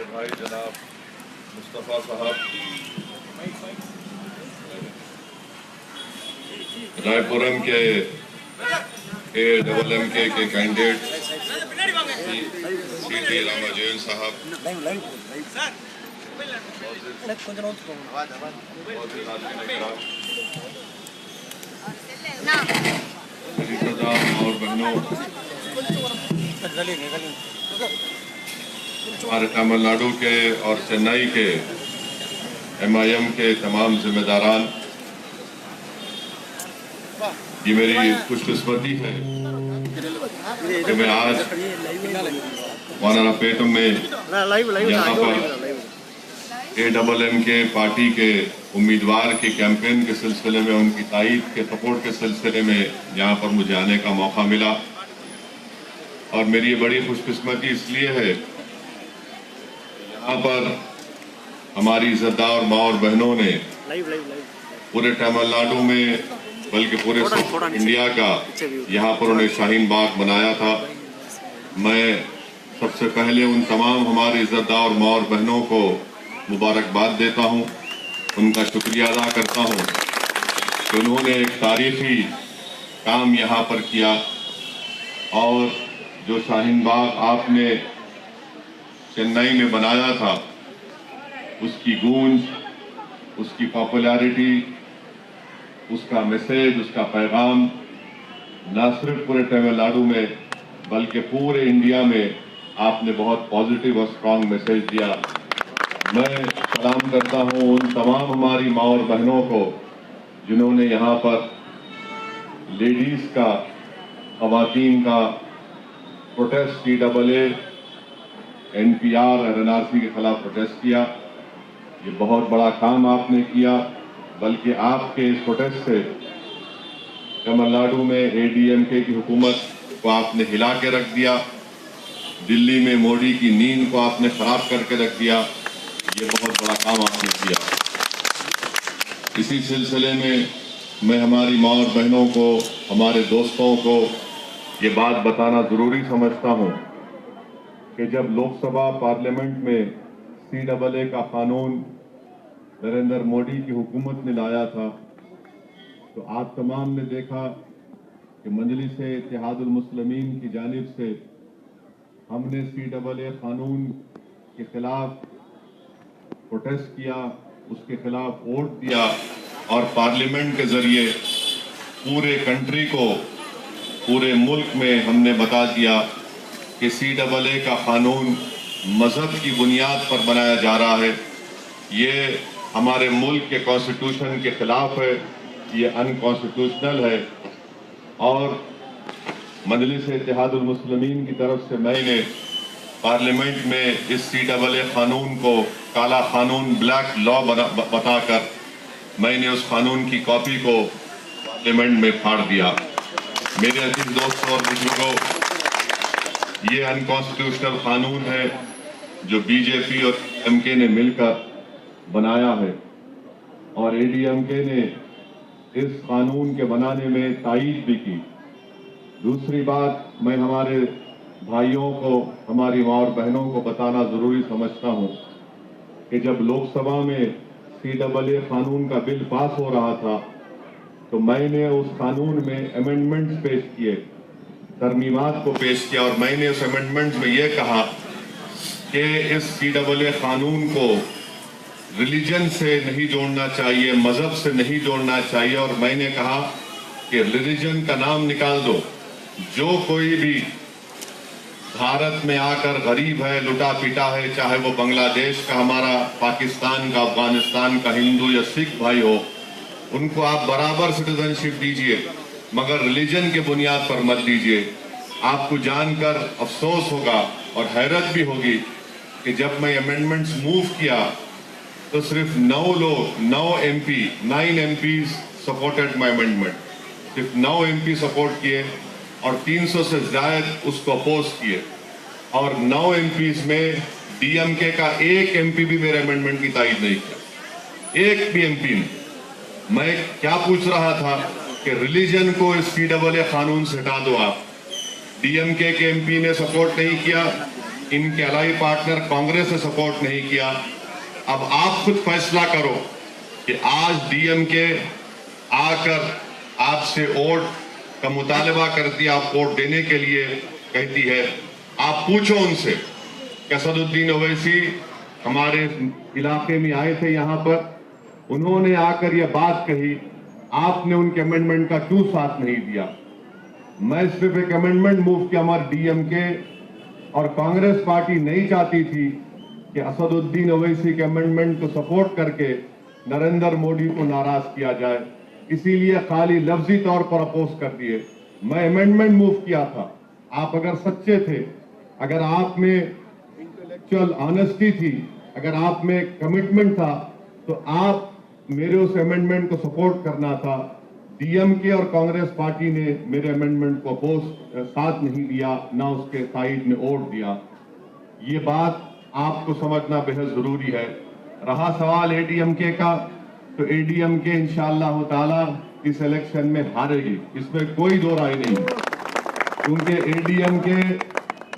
भाई जनाब मुस्तफ़ा साहब, रायपुरम के AMM के कैंडिडेट CT रामाजन साहब, और बहनों, हमारे तमिलनाडु के और चेन्नई के MIM के तमाम जिम्मेदारान, ये मेरी खुशकिस्मती है कि मैं आज वानारापेटम में यहाँ पर AMM के पार्टी के उम्मीदवार के कैंपेन के सिलसिले में, उनकी तायीद के सपोर्ट के सिलसिले में यहाँ पर मुझे आने का मौका मिला। और मेरी ये बड़ी खुशकिस्मती इसलिए है, यहाँ पर हमारी इज्जतदार माँ और बहनों ने पूरे तमिलनाडु में बल्कि पूरे इंडिया का यहाँ पर उन्हें शाहीन बाग बनाया था। मैं सबसे पहले उन तमाम हमारी इज्जतदार माँ और बहनों को मुबारकबाद देता हूँ, उनका शुक्रिया अदा करता हूँ कि उन्होंने एक तारीखी काम यहाँ पर किया। और जो शाहीन बाग आपने चेन्नई में बनाया था, उसकी गूंज, उसकी पॉपुलैरिटी, उसका मैसेज, उसका पैगाम न सिर्फ पूरे तमिलनाडु में बल्कि पूरे इंडिया में आपने बहुत पॉजिटिव और स्ट्रांग मैसेज दिया। मैं सलाम करता हूं उन तमाम हमारी माँ और बहनों को जिन्होंने यहाँ पर लेडीज का, खवातीन का प्रोटेस्ट, CAA, NPR और NRC के खिलाफ प्रोटेस्ट किया। ये बहुत बड़ा काम आपने किया, बल्कि आपके इस प्रोटेस्ट से तमिलनाडु में ADMK की हुकूमत को आपने हिला के रख दिया, दिल्ली में मोदी की नींद को आपने खराब करके रख दिया। ये बहुत बड़ा काम आपने किया। इसी सिलसिले में मैं हमारी माँ और बहनों को, हमारे दोस्तों को ये बात बताना ज़रूरी समझता हूँ कि जब लोकसभा पार्लियामेंट में CAA का कानून नरेंद्र मोदी की हुकूमत ने लाया था, तो आप तमाम ने देखा कि मजलिस-ए-इत्तेहादुल मुस्लिमीन की जानिब से हमने CAA कानून के खिलाफ प्रोटेस्ट किया, उसके खिलाफ वोट दिया और पार्लियामेंट के जरिए पूरे कंट्री को, पूरे मुल्क में हमने बता दिया कि CAA का कानून मजहब की बुनियाद पर बनाया जा रहा है, ये हमारे मुल्क के कॉन्स्टिट्यूशन के खिलाफ है, ये अनकॉन्स्टिट्यूशनल है। और मजलिस-ए-इत्तेहादुल मुस्लिमीन की तरफ से मैंने पार्लियामेंट में इस CAA कानून को काला कानून, ब्लैक लॉ बताकर मैंने उस कानून की कॉपी को पार्लियामेंट में फाड़ दिया। मेरे अजीज दोस्तों और बुजुर्गों, ये अनकॉन्स्टिट्यूशनल कानून है जो BJP और MK ने मिलकर बनाया है, और ADMK ने इस कानून के बनाने में तायीद भी की। दूसरी बात, मैं हमारे भाइयों को, हमारी माँ और बहनों को बताना जरूरी समझता हूँ कि जब लोकसभा में CAA कानून का बिल पास हो रहा था, तो मैंने उस कानून में अमेंडमेंट्स पेश किए, तरमीमात को पेश किया, और मैंने उस अमेंडमेंट्स में ये कहा कि इस CAA कानून को रिलीजन से नहीं जोड़ना चाहिए, मजहब से नहीं जोड़ना चाहिए। और मैंने कहा कि रिलीजन का नाम निकाल दो, जो कोई भी भारत में आकर गरीब है, लुटा पिटा है, चाहे वो बांग्लादेश का, हमारा पाकिस्तान का, अफगानिस्तान का हिंदू या सिख भाई हो, उनको आप बराबर सिटीजनशिप दीजिए, मगर रिलीजन के बुनियाद पर मत दीजिए। आपको जानकर अफसोस होगा और हैरत भी होगी कि जब मैं अमेंडमेंट्स मूव किया तो सिर्फ 9 लोग, 9 MPs सपोर्टेड माई अमेंडमेंट, सिर्फ 9 MP सपोर्ट किए और 300 से ज्यादा उसको अपोज किए। और 9 MPs में DMK का एक MP भी मेरे अमेंडमेंट की तायीद नहीं किया, एक भी MP ने। मैं क्या पूछ रहा था कि रिलीजन को इस CAA कानून से हटा दो आप। DMK के MP ने सपोर्ट नहीं किया, इनके अलाई पार्टनर कांग्रेस ने सपोर्ट नहीं किया। अब आप खुद फैसला करो कि आज डीएमके आकर आपसे वोट का मुतालबा करती है, आप वोट देने के लिए कहती है। आप पूछो उनसे कि असदुद्दीन ओवैसी हमारे इलाके में आए थे, यहाँ पर उन्होंने आकर यह बात कही, आपने उनके अमेंडमेंट का क्यों साथ नहीं दिया। मैं सिर्फ एक अमेंडमेंट मूव किया, हमारे डीएमके और कांग्रेस पार्टी नहीं चाहती थी कि असदुद्दीन ओवैसी के अमेंडमेंट को सपोर्ट करके नरेंद्र मोदी को नाराज किया जाए, इसीलिए खाली लफ्जी तौर पर अपोज कर दिए। मैं अमेंडमेंट मूव किया था। आप अगर सच्चे थे, अगर आप में इंटेलेक्चुअल ऑनेस्टी थी, अगर आप में कमिटमेंट था, तो आप मेरे उस अमेंडमेंट को सपोर्ट करना था। डीएमके और कांग्रेस पार्टी ने मेरे अमेंडमेंट को अपोज साथ नहीं दिया, ना उसके साइड में वोट दिया। ये बात आपको समझना बेहद जरूरी है। रहा सवाल एडीएमके का, तो एडीएमके इंशाअल्लाह ताला इस इलेक्शन में हारेगी, इसमें कोई दो राय नहीं है। क्योंकि एडीएमके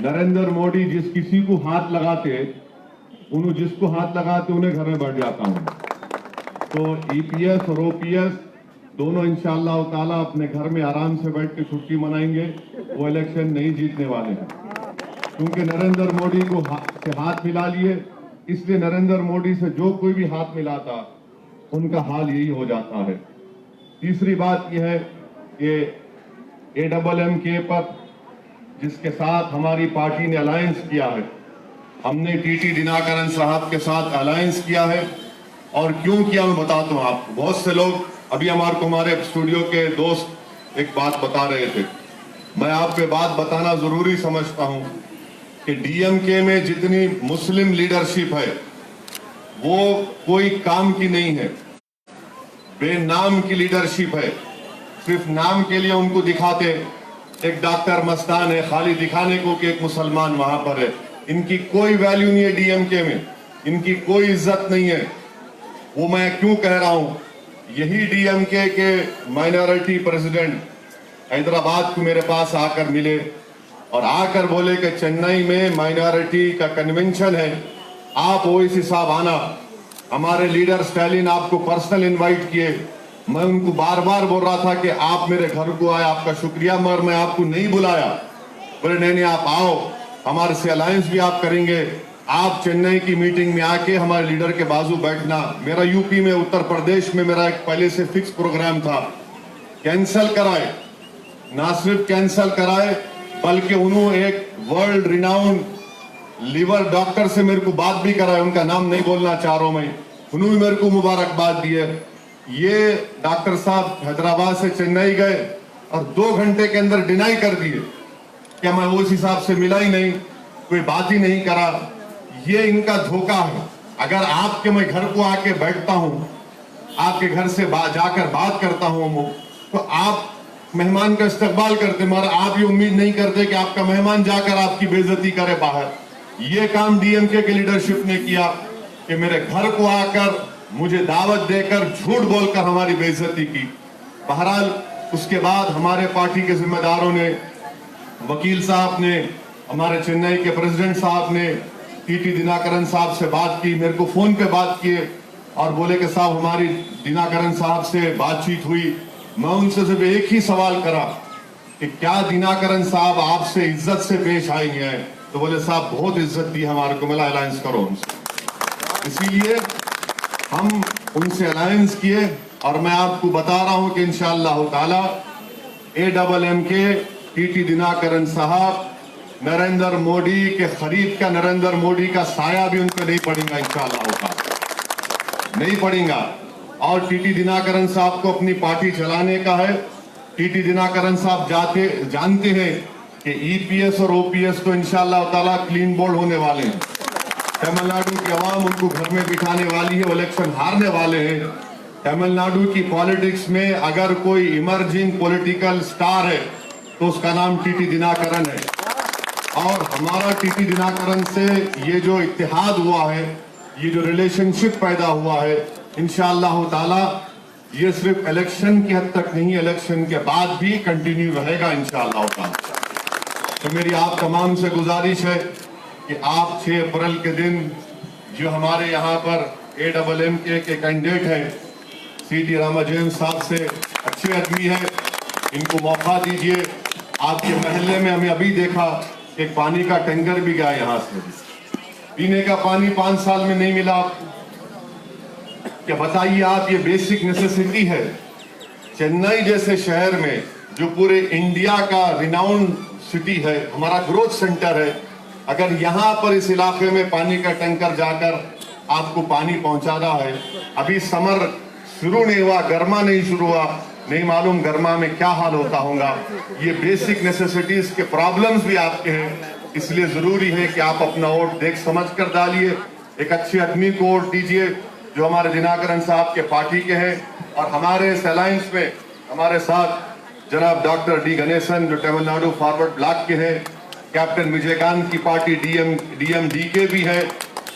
नरेंद्र मोदी जिस किसी को हाथ लगाते, जिसको हाथ लगाते उन्हें घर में बैठ जाता हूं। तो ईपीएस और ओपीएस दोनों इंशाअल्लाह ताला अपने घर में आराम से बैठ के छुट्टी मनाएंगे। वो इलेक्शन नहीं जीतने वाले हैं, क्योंकि नरेंद्र मोदी को से हाथ मिला लिए, इसलिए नरेंद्र मोदी से जो कोई भी हाथ मिलाता उनका हाल यही हो जाता है। तीसरी बात यह है कि एडबलएमके पर जिसके साथ हमारी पार्टी ने अलायंस किया है, हमने टीटी दिनाकरन साहब के साथ अलायंस किया है। और क्यों किया मैं बताता हूं आपको। बहुत से लोग अभी हमारे स्टूडियो के दोस्त एक बात बता रहे थे, मैं आप पे बात बताना जरूरी समझता हूं कि डीएमके में जितनी मुस्लिम लीडरशिप है वो कोई काम की नहीं है, बेनाम की लीडरशिप है। सिर्फ नाम के लिए उनको दिखाते, एक डॉक्टर मस्तान है खाली दिखाने को कि एक मुसलमान वहां पर है। इनकी कोई वैल्यू नहीं है डीएमके में, इनकी कोई इज्जत नहीं है। वो मैं क्यों कह रहा हूं, यही डीएमके के माइनॉरिटी प्रेसिडेंट हैदराबाद को मेरे पास आकर मिले और आकर बोले कि चेन्नई में माइनॉरिटी का कन्वेंशन है, आप ओवैसी साहब आना। हमारे लीडर स्टालिन आपको पर्सनल इनवाइट किए। मैं उनको बार बार बोल रहा था कि आप मेरे घर को आए, आपका शुक्रिया, मगर मैं आपको नहीं बुलाया। बोले नहीं आप आओ, हमारे से अलायंस भी आप करेंगे, आप चेन्नई की मीटिंग में आके हमारे लीडर के बाजू बैठना। मेरा यूपी में, उत्तर प्रदेश में मेरा एक पहले से फिक्स प्रोग्राम था, कैंसल कराए, ना सिर्फ कैंसल कराए बल्कि उन्होंने एक वर्ल्ड रिनाउंड लीवर डॉक्टर से मेरे को बात भी कराए, उनका नाम नहीं बोलना चाह रहा हूं मैं, उन्होंने मेरे को मुबारकबाद दिए। ये डॉक्टर साहब हैदराबाद से चेन्नई गए और 2 घंटे के अंदर डिनाई कर दिए कि मैं उस हिसाब से मिला ही नहीं, कोई बात ही नहीं करा। ये इनका धोखा है। अगर आपके मैं घर को आके बैठता हूं, आपके घर से जाकर बात करता हूं, तो आप मेहमान का इस्तकबाल करते, मगर आप ये उम्मीद नहीं करते कि आपका मेहमान जाकर आपकी बेइज्जती करे बाहर। ये काम डीएमके के लीडरशिप ने किया कि मेरे घर को आकर मुझे दावत देकर झूठ बोलकर हमारी बेइज्जती की। बहरहाल उसके बाद हमारे पार्टी के जिम्मेदारों ने, वकील साहब ने, हमारे चेन्नई के प्रेसिडेंट साहब ने टीटी दिनाकरन साहब से बात की, मेरे को फोन पे बात किए और बोले कि साहब हमारी दिनाकरन साहब से बातचीत हुई। मैं उनसे सिर्फ एक ही सवाल करा कि क्या दिनाकरन साहब आपसे इज्जत से पेश आएंगे? तो बोले साहब बहुत इज्जत दी हमारे को, मिला अलायंस करो उनसे। इसीलिए हम उनसे अलायंस किए और मैं आपको बता रहा हूं कि इंशाअल्लाह ताला एडबलएमके टीटी दिनाकरन साहब नरेंद्र मोदी के खरीद का, नरेंद्र मोदी का साया भी उन पर नहीं पड़ेगा इंशाअल्लाह ताला, नहीं पड़ेगा। और टीटी दिनाकरन साहब को अपनी पार्टी चलाने का है। टीटी दिनाकरन साहब जानते हैं कि ईपीएस और ओपीएस तो इंशाअल्लाह ताला क्लीन बोल्ड होने वाले हैं। तमिलनाडु की आवाम उनको घर में बिठाने वाली है, वो इलेक्शन हारने वाले हैं। तमिलनाडु की पॉलिटिक्स में अगर कोई इमर्जिंग पॉलिटिकल स्टार है तो उसका नाम टीटी दिनाकरन है। और हमारा टीटी दिनाकरन से ये जो इत्तेहाद हुआ है, ये जो रिलेशनशिप पैदा हुआ है, इंशाअल्लाह ताला ये सिर्फ इलेक्शन की हद तक नहीं, इलेक्शन के बाद भी कंटिन्यू रहेगा इंशाअल्लाह ताला। तो मेरी आप तमाम से गुजारिश है कि आप 6 अप्रैल के दिन जो हमारे यहाँ पर AMMK के कैंडिडेट हैं CT रामाजन साहब से अच्छे आदमी है, इनको मौका दीजिए। आपके महल्ले में हमें अभी देखा एक पानी का टैंकर भी गया यहाँ से, पीने का पानी 5 साल में नहीं मिला आपको। क्या बताइए आप, ये बेसिक नेसेसिटी है। चेन्नई जैसे शहर में जो पूरे इंडिया का रिनाउंड सिटी है, हमारा ग्रोथ सेंटर है, अगर यहाँ पर इस इलाके में पानी का टैंकर जाकर आपको पानी पहुंचाना है, अभी समर शुरू नहीं हुआ, गर्मा नहीं शुरू हुआ, नहीं मालूम गर्मा में क्या हाल होता होगा। ये बेसिक नेसेसिटीज के प्रॉब्लम्स भी आपके हैं, इसलिए जरूरी है कि आप अपना वोट देख समझ कर डालिए, एक अच्छे आदमी को वोट दीजिए जो हमारे दिनाकरन साहब के पार्टी के हैं। और हमारे इस अलायंस में हमारे साथ जनाब डॉक्टर डी गणेशन जो तमिलनाडु फॉरवर्ड ब्लॉक के हैं, कैप्टन विजयकांत की पार्टी DMD के भी है,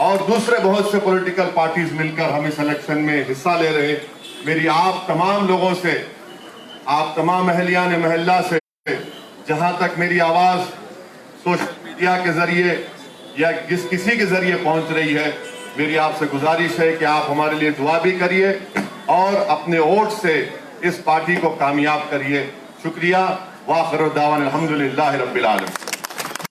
और दूसरे बहुत से पॉलिटिकल पार्टीज मिलकर हम इस इलेक्शन में हिस्सा ले रहे हैं। मेरी आप तमाम लोगों से, आप तमाम अहलियान महल्ला से, जहां तक मेरी आवाज सोशल मीडिया के जरिए या किसी के जरिए पहुंच रही है, मेरी आपसे गुजारिश है कि आप हमारे लिए दुआ भी करिए और अपने वोट से इस पार्टी को कामयाब करिए। शुक्रिया। वाखिर दावान अल्हम्दुलिल्लाहि रब्बिल आलमीन।